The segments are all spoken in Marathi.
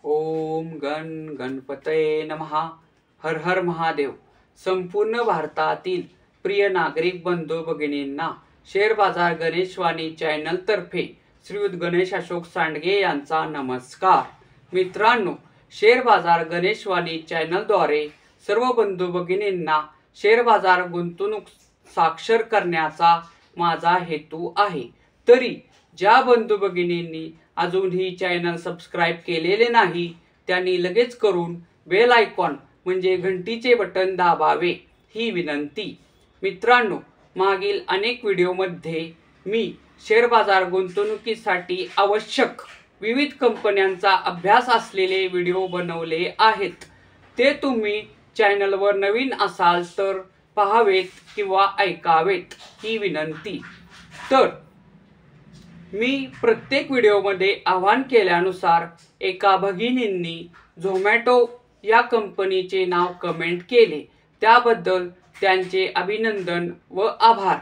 ओम गण गणपतये नमः. हर हर महादेव. संपूर्ण भारतातील प्रिय नागरिक बंधू भगिनींना शेअर बाजार गणेशवाणी चॅनल तर्फे श्रीयुत गणेश अशोक सांडगे यांचा नमस्कार. मित्रांनो, शेअर बाजार गणेशवाणी चॅनलद्वारे सर्व बंधू भगिनींना शेअर बाजार गुंतवणूक साक्षर करण्याचा माझा हेतू आहे. तरी ज्या बंधू भगिनींनी अजूनही चॅनल सबस्क्राईब केलेले नाही त्यांनी लगेच करून बेल आयकॉन म्हणजे घंटीचे बटन दाबावे ही विनंती. मित्रांनो, मागील अनेक व्हिडिओमध्ये मी शेअर बाजार गुंतवणुकीसाठी आवश्यक विविध कंपन्यांचा अभ्यास असलेले व्हिडिओ बनवले आहेत. ते तुम्ही चॅनलवर नवीन असाल तर पाहावेत किंवा ऐकावेत ही विनंती. तर मी प्रत्येक व्हिडिओमध्ये आवाहन केल्यानुसार एका भगिनींनी झोमॅटो या कंपनीचे नाव कमेंट केले. त्याबद्दल त्यांचे अभिनंदन व आभार.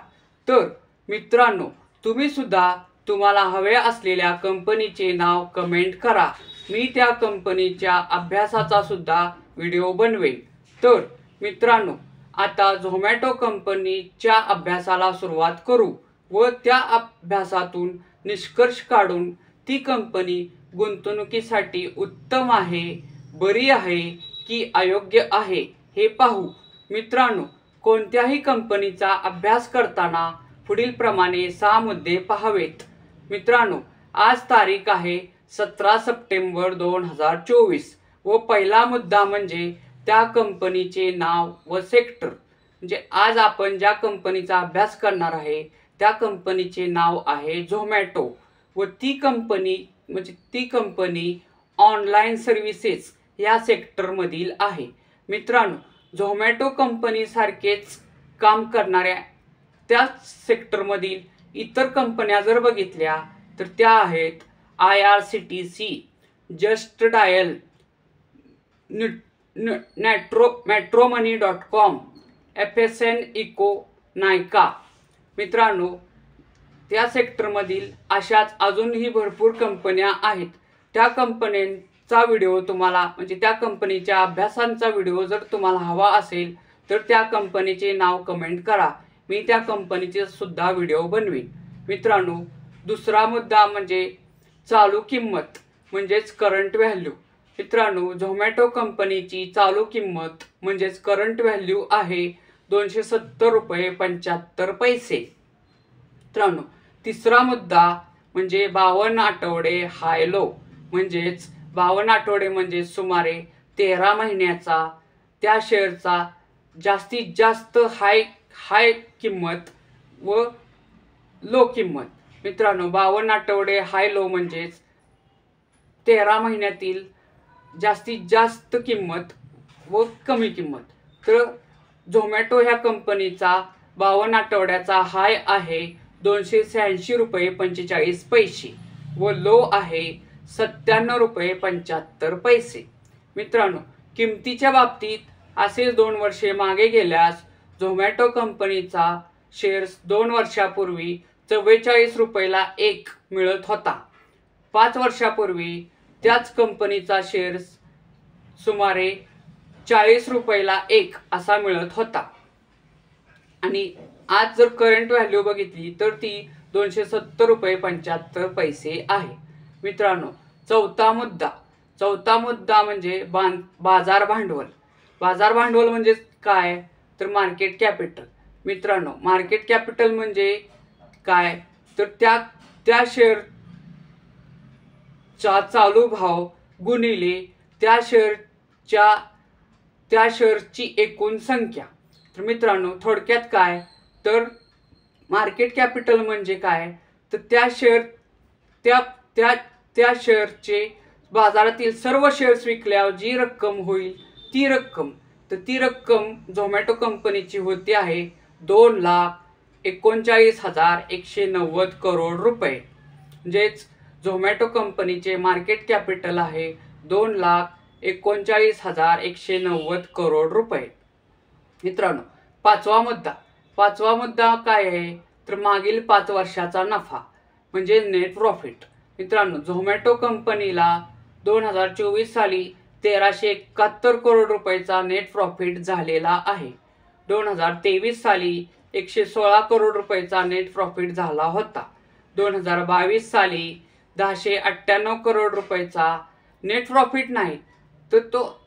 तर मित्रांनो, तुम्ही सुद्धा तुम्हाला हव्या असलेल्या कंपनीचे नाव कमेंट करा. मी त्या कंपनीच्या अभ्यासाचा सुद्धा व्हिडिओ बनवेन. तर मित्रांनो, आता झोमॅटो कंपनीच्या अभ्यासाला सुरुवात करू व त्या अभ्यासातून निष्कर्ष काढून ती कंपनी गुंतवणुकीसाठी उत्तम आहे, बरी आहे की अयोग्य आहे हे पाहू. मित्रांनो, कोणत्याही कंपनीचा अभ्यास करताना पुढील प्रमाणे 6 मुद्दे पाहावेत. मित्रांनो, आज तारीख आहे 17 सप्टेंबर 2024 व पहिला मुद्दा म्हणजे त्या कंपनीचे नाव व सेक्टर. म्हणजे आज आपण ज्या कंपनीचा अभ्यास करणार आहे त्या कंपनीचे नाव आहे झोमॅटो व ती कंपनी ऑनलाईन सर्व्हिसेस या सेक्टरमधील आहे. मित्रांनो, झोमॅटो कंपनीसारखेच काम करणाऱ्या त्या सेक्टरमधील इतर कंपन्या जर बघितल्या तर त्या आहेत IRCTC, just dial, metromani.com, FSN eco, Nykaa. मित्रांनो, त्या सेक्टरमधील अशाच अजूनही भरपूर कंपन्या आहेत. त्या कंपन्यांचा व्हिडिओ तुम्हाला म्हणजे त्या कंपनीच्या अभ्यासांचा व्हिडिओ जर तुम्हाला हवा असेल तर त्या कंपनीचे नाव कमेंट करा. मी त्या कंपनीचे सुद्धा व्हिडिओ बनवीन. मित्रांनो, दुसरा मुद्दा म्हणजे चालू किंमत म्हणजेच करंट व्हॅल्यू. मित्रांनो, झोमॅटो कंपनीची चालू किंमत म्हणजेच करंट व्हॅल्यू आहे 270 रुपये 75 पैसे. मित्रांनो, तिसरा मुद्दा म्हणजे 52 आठवडे हाय लो. म्हणजेच 52 आठवडे म्हणजे सुमारे 13 महिन्याचा त्या शेअरचा जास्तीत जास्त हाय किंमत व लो किंमत. मित्रांनो, 52 आठवडे हाय लो म्हणजेच 13 महिन्यातील जास्तीत जास्त किंमत व कमी किंमत. तर झोमॅटो ह्या कंपनीचा 52 आठवड्याचा हाय आहे 286 रुपये 45 पैसे व लो आहे 97 रुपये 75 पैसे. मित्रांनो, किमतीच्या बाबतीत असे 2 वर्षे मागे गेल्यास झोमॅटो कंपनीचा शेअर्स 2 वर्षापूर्वी 44 रुपयाला 1 मिळत होता. 5 वर्षापूर्वी त्याच कंपनीचा शेअर्स सुमारे 40 रुपयाला 1 असा मिळत होता. आणि आज जर करंट व्हॅल्यू बघितली तर ती 270 रुपये 75 पैसे आहे. मित्रांनो, चौथा मुद्दा म्हणजे बाजार भांडवल. बाजार भांडवल म्हणजे काय तर मार्केट कॅपिटल. मित्रांनो, मार्केट कॅपिटल म्हणजे काय तर त्या शेअरचा चालू भाव गुणिले त्या शेअरची एकूण संख्या. तर मित्रांनो, थोडक्यात काय तर मार्केट कॅपिटल म्हणजे काय तर त्या शेअरचे बाजारातील सर्व शेअर्स विकल्यावर जी रक्कम होईल ती रक्कम झोमॅटो कंपनीची होती आहे 2,39,190 करोड रुपये. म्हणजेच झोमॅटो कंपनीचे मार्केट कॅपिटल आहे 2,39,190 करोड रुपये. मित्रांनो, पाचवा मुद्दा काय आहे तर मागील 5 वर्षाचा नफा म्हणजे नेट प्रॉफिट. मित्रांनो, झोमॅटो कंपनीला 2024 साली 1371 करोड रुपयाचा नेट प्रॉफिट झालेला आहे. 2023 साली 116 करोड रुपयाचा नेट प्रॉफिट झाला होता. 2022 साली 1098 करोड रुपयाचा नेट प्रॉफिट नाही तर तो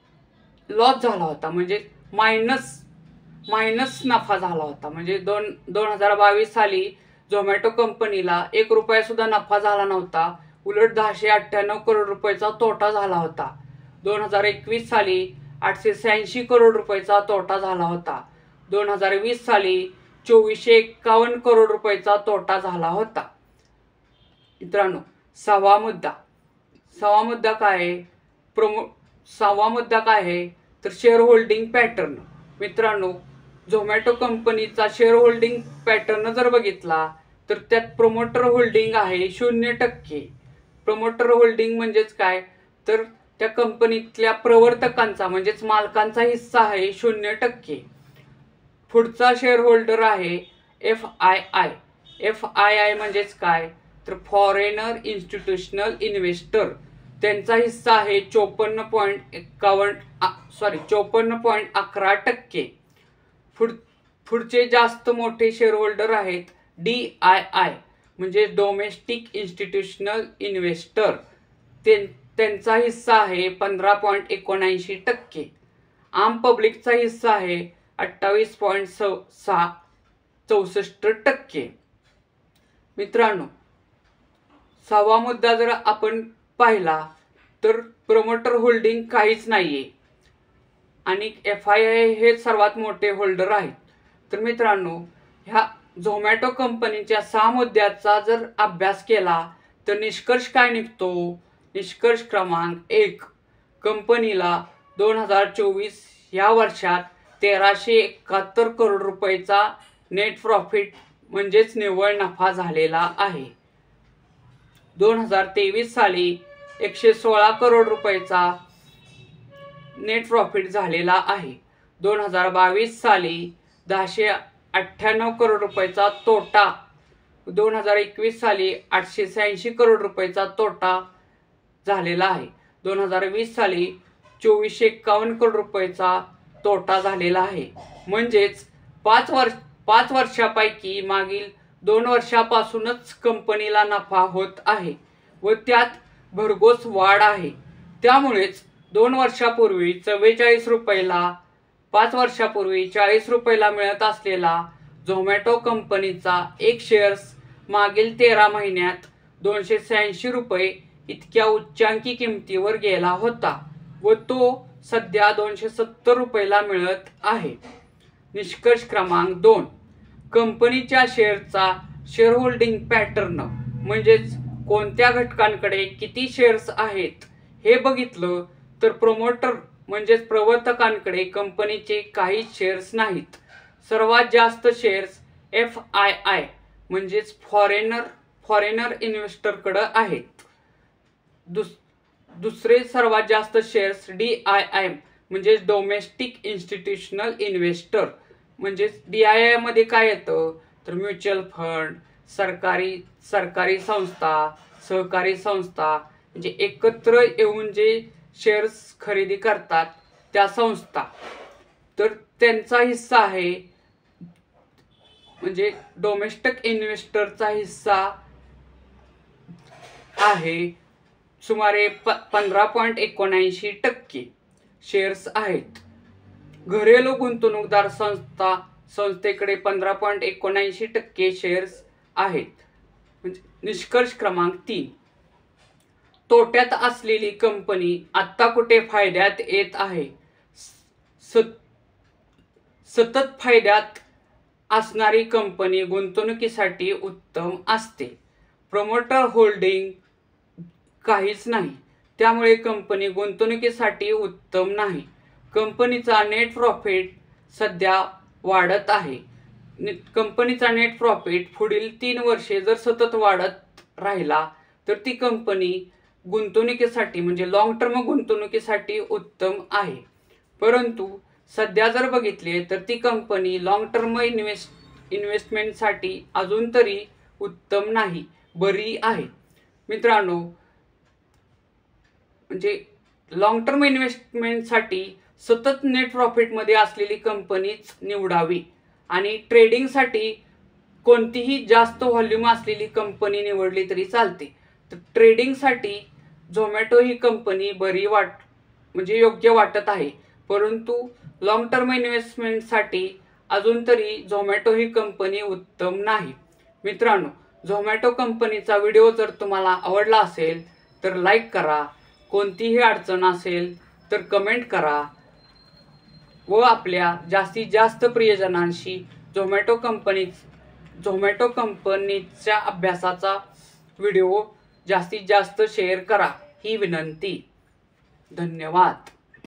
लॉस झाला होता, म्हणजे मायनस नफा झाला होता. म्हणजे 2022 साली झोमॅटो कंपनीला 1 रुपया सुद्धा नफा झाला नव्हता, उलट 1098 करोड रुपयाचा तोटा झाला होता. 2021 साली 886 करोड रुपयाचा तोटा झाला होता. 2020 साली 2451 करोड रुपयाचा तोटा झाला होता. मित्रांनो, सहावा मुद्दा काय आहे? सहावा मुद्दा काय आहे तर शेअर होल्डिंग पॅटर्न. मित्रांनो, झोमॅटो कंपनीचा शेअर होल्डिंग पॅटर्न जर बघितला तर त्यात प्रमोटर होल्डिंग आहे 0%. प्रमोटर होल्डिंग म्हणजेच काय तर त्या कंपनीतल्या प्रवर्तकांचा म्हणजेच मालकांचा हिस्सा आहे 0%. पुढचा शेअर होल्डर आहे FII. FII म्हणजेच काय तर फॉरेनर इन्स्टिट्यूशनल इन्व्हेस्टर. त्यांचा हिस्सा आहे 54.11%. पुढचे जास्त मोठे शेअर होल्डर आहेत DII म्हणजे डोमेस्टिक इन्स्टिट्यूशनल इन्व्हेस्टर. त्यांचा हिस्सा आहे 15.79%. आम पब्लिकचा हिस्सा आहे 28.64%. मित्रांनो, सहावा मुद्दा जर आपण पाहिला तर प्रमोटर होल्डिंग काहीच नाहीये आणि FII हे सर्वात मोठे होल्डर आहेत. तर मित्रांनो, ह्या झोमॅटो कंपनीच्या 6 मुद्द्याचा जर अभ्यास केला तर निष्कर्ष काय निघतो? निष्कर्ष क्रमांक 1, कंपनीला 2024 या वर्षात 1371 करोड रुपयाचा नेट प्रॉफिट म्हणजेच निव्वळ नफा झालेला आहे. 2023 साली 116 करोड रुपयाचा नेट प्रॉफिट झालेला आहे. 2022 साली 1098 करोड रुपयाचा तोटा. 2021 साली 886 करोड रुपयाचा तोटा झालेला आहे. 2020 साली 2451 करोड रुपयाचा तोटा झालेला आहे. म्हणजेच 5 वर्षापैकी मागील 2 वर्षापासूनच कंपनीला नफा होत आहे व त्यात भरघोस वाढ आहे. त्यामुळेच 2 वर्षापूर्वी 44 रुपयाला 5 वर्षापूर्वी 40 रुपयाला मिळत असलेला झोमॅटो कंपनीचा एक शेअर्स मागील 13 महिन्यात 286 रुपये इतक्या उच्चांकी किमतीवर गेला होता व तो सध्या 270 रुपयाला मिळत आहे. निष्कर्ष क्रमांक 2, कंपनीच्या शेअरचा शेअर होल्डिंग पॅटर्न म्हणजेच कोणत्या घटकांकडे किती शेअर्स आहेत हे बघितलं तर प्रमोटर म्हणजेच प्रवर्तकांकडे कंपनीचे काही शेअर्स नाहीत. सर्वात जास्त शेअर्स FII म्हणजेच फॉरेनर इन्व्हेस्टरकडे आहेत. दुसरे सर्वात जास्त शेअर्स DII म्हणजेच डोमेस्टिक इन्स्टिट्यूशनल इन्व्हेस्टर. म्हणजेच DII मध्ये काय येतं तर म्युच्युअल फंड, सरकारी संस्था, सहकारी संस्था म्हणजे एकत्र येऊन जे शेअर्स खरेदी करतात त्या संस्था. तर त्यांचा हिस्सा आहे म्हणजे डोमेस्टिक इन्व्हेस्टरचा हिस्सा आहे सुमारे 15.79% शेअर्स आहेत. घरेलू गुंतवणूकदार संस्थेकडे 15.79% शेअर्स आहेत. म्हणजे निष्कर्ष क्रमांक 3, तोट्यात असलेली कंपनी आत्ता कुठे फायद्यात येत आहे? सतत फायद्यात असणारी कंपनी गुंतवणुकीसाठी उत्तम असते. प्रमोटर होल्डिंग काहीच नाही, त्यामुळे कंपनी गुंतवणुकीसाठी उत्तम नाही. कंपनीचा नेट प्रॉफिट सध्या वाढत आहे. कंपनीचा नेट प्रॉफिट पुढील 3 वर्षे जर सतत वाढत राहिला तर ती कंपनी गुंतवणुकीसाठी म्हणजे लॉंग टर्म गुंतवणुकीसाठी उत्तम आहे. परंतु सध्या जर बघितले तर ती कंपनी लॉंग टर्म इन्व्हेस्टमेंटसाठी अजून तरी उत्तम नाही, बरी आहे. मित्रांनो, म्हणजे लॉंग टर्म इन्व्हेस्टमेंटसाठी सतत नेट प्रॉफिटमध्ये असलेली कंपनीच निवडावी आणि ट्रेडिंगसाठी कोणतीही जास्त व्हॉल्यूम असलेली कंपनी निवडली तरी चालते. तर ट्रेडिंगसाठी झोमॅटो ही कंपनी बरी म्हणजे योग्य वाटत आहे, परंतु लॉंग टर्म इन्व्हेस्टमेंटसाठी अजून तरी झोमॅटो ही कंपनी उत्तम नाही. मित्रांनो, झोमॅटो कंपनीचा व्हिडिओ जर तुम्हाला आवडला असेल तर लाईक करा, कोणतीही अडचण असेल तर कमेंट करा व आपल्या जास्तीत जास्त प्रियजनांशी झोमॅटो कंपनीच्या अभ्यासाचा व्हिडिओ जास्तीत जास्त शेअर करा ही विनंती. धन्यवाद.